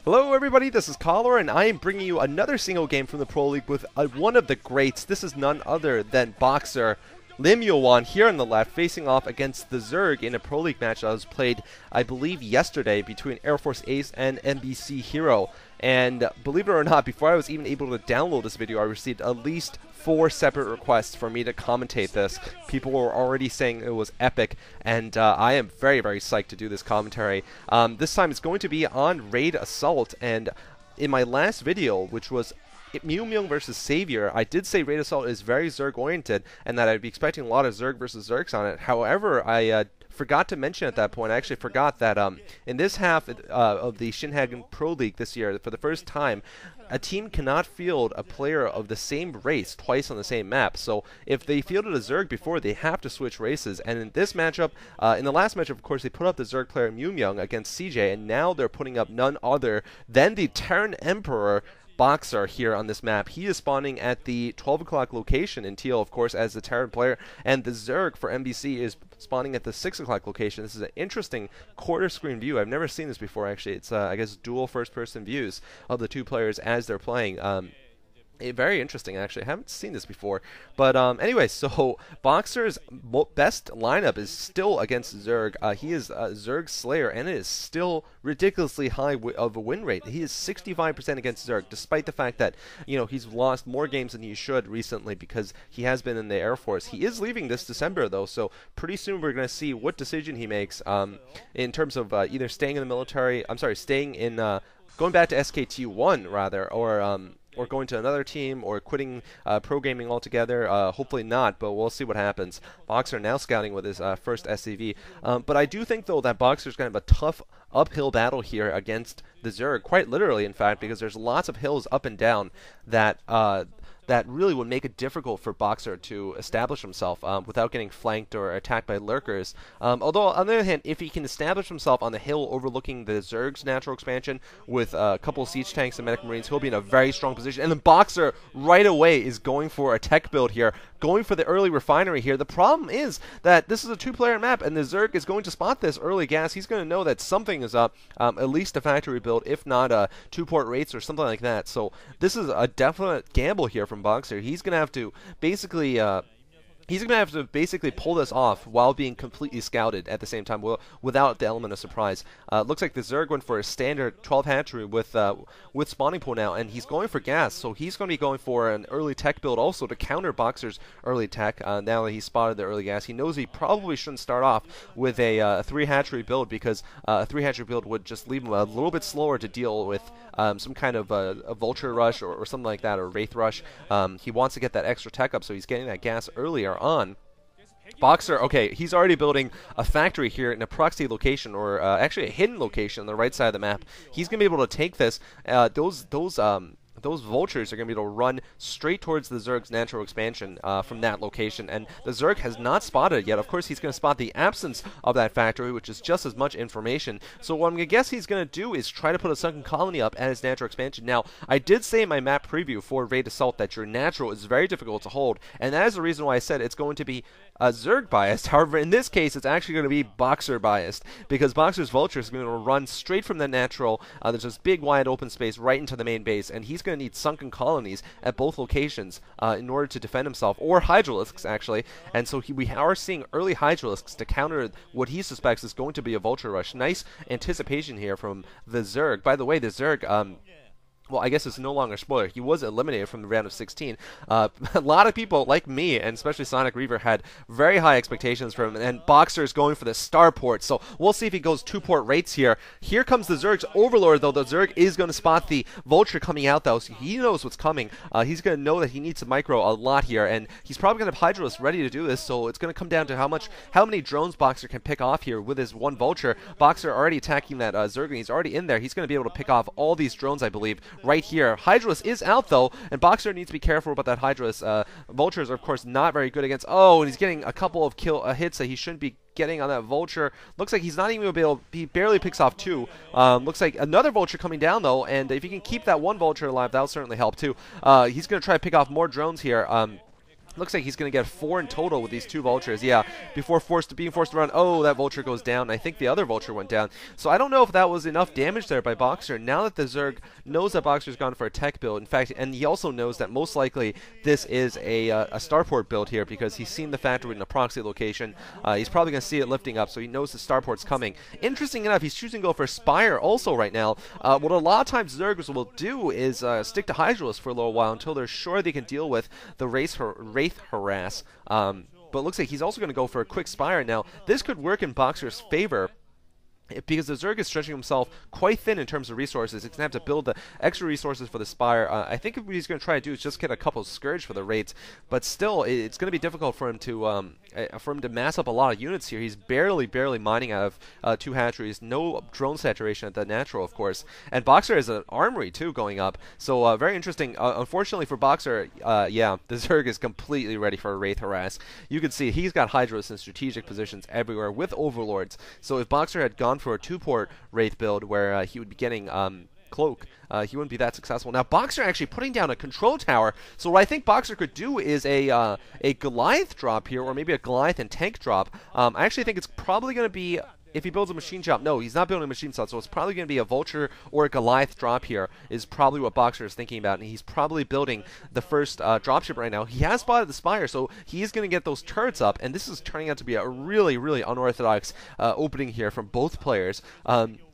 Hello everybody, this is Cholera, and I am bringing you another single game from the Pro League with one of the greats. This is none other than Boxer Lim Yo-wan here on the left, facing off against TheZerg in a Pro League match that was played, I believe, yesterday between Air Force Ace and MBC Hero. And believe it or not, before I was even able to download this video, I received at least 4 separate requests for me to commentate this. People were already saying it was epic, and I am very, very psyched to do this commentary. This time it's going to be on Raid Assault, and in my last video, which was Myung versus Savior, I did say Raid Assault is very Zerg oriented and that I'd be expecting a lot of Zerg versus Zergs on it. However, I forgot to mention at that point, I actually forgot that in this half of the Shinhagen Pro League this year, for the first time, a team cannot field a player of the same race twice on the same map. So if they fielded a Zerg before, they have to switch races. And in this matchup, in the last matchup, of course, they put up the Zerg player Myung against CJ, and now they're putting up none other than the Terran Emperor Boxer here on this map. He is spawning at the 12 o'clock location in teal, of course, as the Terran player, and the Zerg for MBC is spawning at the 6 o'clock location. This is an interesting quarter screen view. I've never seen this before, actually. It's, I guess, dual first-person views of the two players as they're playing. Very interesting, actually. I haven't seen this before. But anyway, so Boxer's best lineup is still against Zerg. He is Zerg Slayer, and it is still ridiculously high of a win rate. He is 65% against Zerg, despite the fact that, you know, he's lost more games than he should recently because he has been in the Air Force. He is leaving this December, though, so pretty soon we're going to see what decision he makes in terms of either staying in the military, staying in, going back to SKT1, rather, or going to another team, or quitting pro gaming altogether. Hopefully not, but we'll see what happens. Boxer now scouting with his first SCV. But I do think, though, that Boxer's going to have a tough uphill battle here against the Zerg, quite literally, in fact, because there's lots of hills up and down that that really would make it difficult for Boxer to establish himself without getting flanked or attacked by lurkers. Although, on the other hand, if he can establish himself on the hill overlooking the Zerg's natural expansion with a couple of siege tanks and medic marines, he'll be in a very strong position. And then Boxer, right away, is going for a tech build here, going for the early refinery here. The problem is that this is a two-player map, and the Zerg is going to spot this early gas. He's going to know that something is up, at least a factory build, if not a 2-port rates or something like that. So this is a definite gamble here from Boxer. He's going to have to basically pull this off while being completely scouted at the same time, without the element of surprise. Looks like the Zerg went for a standard 12 hatchery with spawning pool now, and he's going for gas, so he's going to be going for an early tech build also to counter Boxer's early tech. Now that he's spotted the early gas, he knows he probably shouldn't start off with a 3 hatchery build, because a 3 hatchery build would just leave him a little bit slower to deal with some kind of a vulture rush or something like that, or wraith rush. He wants to get that extra tech up, so he's getting that gas earlier on. Boxer, okay, he's already building a factory here in a proxy location, or actually a hidden location on the right side of the map. He's going to be able to take this. Those vultures are going to be able to run straight towards the Zerg's natural expansion from that location, and the Zerg has not spotted it yet. Of course, he's going to spot the absence of that factory, which is just as much information. So what I'm going to guess he's going to do is try to put a sunken colony up at his natural expansion. Now, I did say in my map preview for Raid Assault that your natural is very difficult to hold, and that is the reason why I said it's going to be Zerg biased. However, in this case, it's actually going to be Boxer biased, because Boxer's vulture is going to run straight from the natural. There's this big wide open space right into the main base, and he's going to need sunken colonies at both locations in order to defend himself, or hydralisks actually. And so we are seeing early hydralisks to counter what he suspects is going to be a vulture rush. Nice anticipation here from the Zerg. By the way, the Zerg, well, I guess it's no longer a spoiler. He was eliminated from the round of 16. A lot of people, like me, and especially Sonic Reaver, had very high expectations for him, and Boxer is going for the starport, so we'll see if he goes 2-port rates here. Here comes the Zerg's Overlord, though. The Zerg is going to spot the Vulture coming out, though, so he knows what's coming. He's going to know that he needs to micro a lot here, and he's probably going to have Hydralisks ready to do this, so it's going to come down to how many drones Boxer can pick off here with his one Vulture. Boxer already attacking that Zerg, and he's already in there. He's going to be able to pick off all these drones, I believe, right here. Hydralisk is out, though, and Boxer needs to be careful about that Hydralisk. Vultures are, of course, not very good against... Oh, and he's getting a couple of hits that he shouldn't be getting on that Vulture. Looks like he's not even going to be able... He barely picks off 2. Looks like another Vulture coming down, though, and if he can keep that one Vulture alive, that'll certainly help, too. He's going to try to pick off more drones here. Looks like he's going to get 4 in total with these 2 vultures. Yeah, before being forced to run. Oh, that vulture goes down. I think the other vulture went down. So I don't know if that was enough damage there by Boxer. Now that the Zerg knows that Boxer's gone for a tech build, in fact, and he also knows that most likely this is a starport build here because he's seen the factory in a proxy location. He's probably going to see it lifting up, so he knows the starport's coming. Interesting enough, he's choosing to go for Spire also right now. What a lot of times Zergers will do is stick to Hydralisk for a little while until they're sure they can deal with the Wraith harass. But it looks like he's also going to go for a quick Spire. Now, this could work in Boxer's favor, because the Zerg is stretching himself quite thin in terms of resources. He's going to have to build the extra resources for the Spire. I think what he's going to try to do is just get a couple of Scourge for the raids, but still, it's going to be difficult for him to mass up a lot of units here. He's barely mining out of 2 hatcheries. No drone saturation at the natural, of course. And Boxer has an armory, too, going up. So, very interesting. Unfortunately for Boxer, yeah, the Zerg is completely ready for a Wraith harass. You can see he's got Hydras in strategic positions everywhere with Overlords. So if Boxer had gone for a 2-port Wraith build where he would be getting Cloak, he wouldn't be that successful. Now Boxer actually putting down a control tower, so what I think Boxer could do is a Goliath drop here, or maybe a Goliath and tank drop. I actually think it's probably going to be, if he builds a machine shop, no, he's not building a machine shop, so it's probably going to be a Vulture or a Goliath drop here, is probably what Boxer is thinking about, and he's probably building the first dropship right now. He has spotted the Spire, so he is going to get those turrets up, and this is turning out to be a really unorthodox opening here from both players.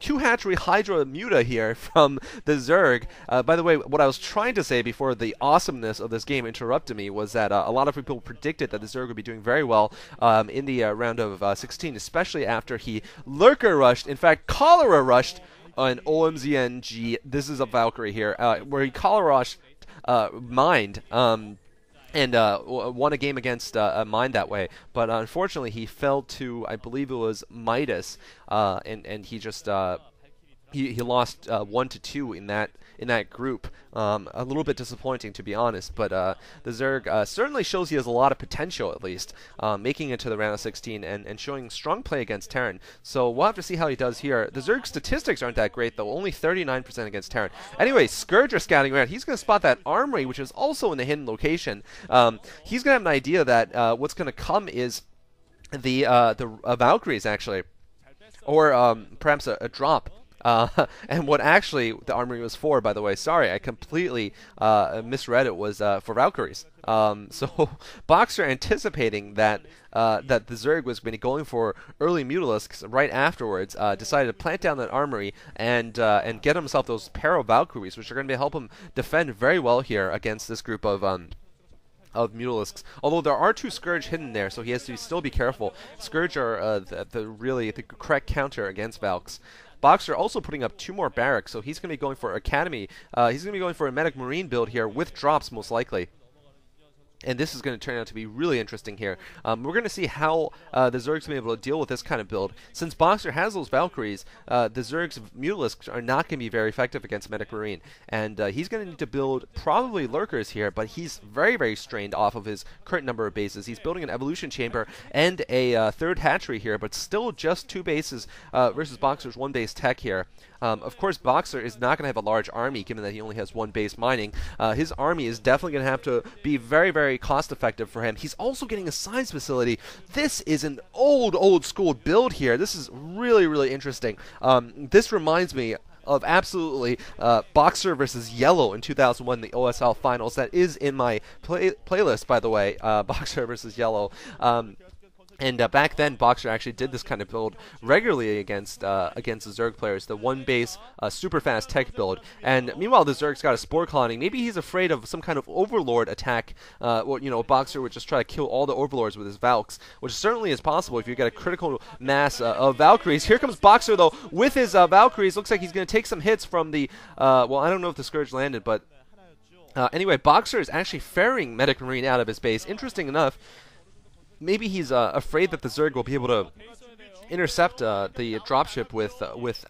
2 hatchery Hydra Muta here from the Zerg. By the way, what I was trying to say before the awesomeness of this game interrupted me was that a lot of people predicted that the Zerg would be doing very well in the round of 16, especially after he Lurker rushed, in fact, Cholera rushed an OMZNG. This is a Valkyrie here, where he Cholera rushed Mind. And won a game against Mind that way, but unfortunately he fell to, I believe it was Midas, and he just he lost 1-2 in that group. A little bit disappointing, to be honest, but the Zerg certainly shows he has a lot of potential, at least, making it to the round of 16 and showing strong play against Terran. So we'll have to see how he does here. The Zerg statistics aren't that great, though, only 39% against Terran. Anyway, Scourger scouting around. He's going to spot that armory, which is also in the hidden location. He's going to have an idea that what's going to come is the Valkyries, actually, or perhaps a drop. And what actually the armory was for, by the way, sorry, I completely misread it, was for Valkyries. So Boxer anticipating that that the Zerg was going for early Mutalisks right afterwards, decided to plant down that armory and get himself those pair of Valkyries, which are going to help him defend very well here against this group of Mutalisks. Although there are 2 Scourge hidden there, so he has to still be careful. Scourge are the correct counter against Valks. Boxer also putting up 2 more barracks, so he's going to be going for Academy. He's going to be going for a Medic Marine build here with drops, most likely. And this is going to turn out to be really interesting here. We're going to see how the Zerg's going to be able to deal with this kind of build. Since Boxer has those Valkyries, the Zerg's Mutalisks are not going to be very effective against Medic Marine. And he's going to need to build probably Lurkers here, but he's very strained off of his current number of bases. He's building an Evolution Chamber and a 3rd hatchery here, but still just 2 bases versus Boxer's 1 base tech here. Of course, Boxer is not going to have a large army, given that he only has 1 base mining. His army is definitely going to have to be very cost-effective for him. He's also getting a science facility. This is an old school build here. This is really interesting. This reminds me of absolutely Boxer versus Yellow in 2001, the OSL Finals. That is in my playlist, by the way, Boxer versus Yellow. And back then, Boxer actually did this kind of build regularly against the Zerg players, the 1 base super fast tech build. And meanwhile, the Zerg's got a Spore Colony. Maybe he's afraid of some kind of Overlord attack. Boxer would just try to kill all the Overlords with his Valks, which certainly is possible if you get a critical mass of Valkyries. Here comes Boxer, though, with his Valkyries. Looks like he's going to take some hits from the, well, I don't know if the Scourge landed, but anyway, Boxer is actually ferrying Medic Marine out of his base. Interesting enough, maybe he's afraid that the Zerg will be able to intercept the dropship with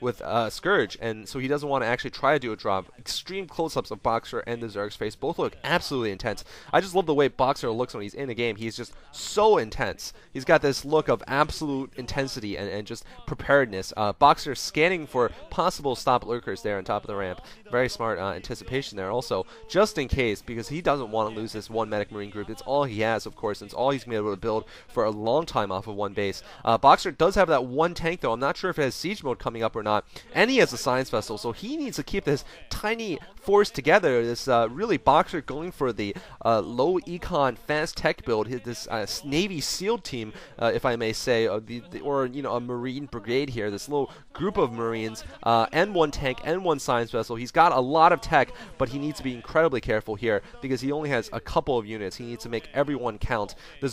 with Scourge, and so he doesn't want to actually try to do a drop. Extreme close-ups of Boxer and the Zerg's face both look absolutely intense. I just love the way Boxer looks when he's in a game. He's just so intense. He's got this look of absolute intensity and just preparedness. Boxer scanning for possible stop lurkers there on top of the ramp. Very smart anticipation there also, just in case, because he doesn't want to lose this one medic marine group. It's all he has, of course, and it's all he's going to be able to build for a long time off of one base. Boxer does have that one tank, though. I'm not sure if it has siege mode coming up or not, and he has a science vessel, so he needs to keep this tiny force together. This really Boxer going for the low econ fast tech build. This Navy SEAL team, if I may say, or you know, a Marine brigade here. This little group of Marines and one tank and one science vessel. He's got a lot of tech, but he needs to be incredibly careful here because he only has a couple of units. He needs to make everyone count. The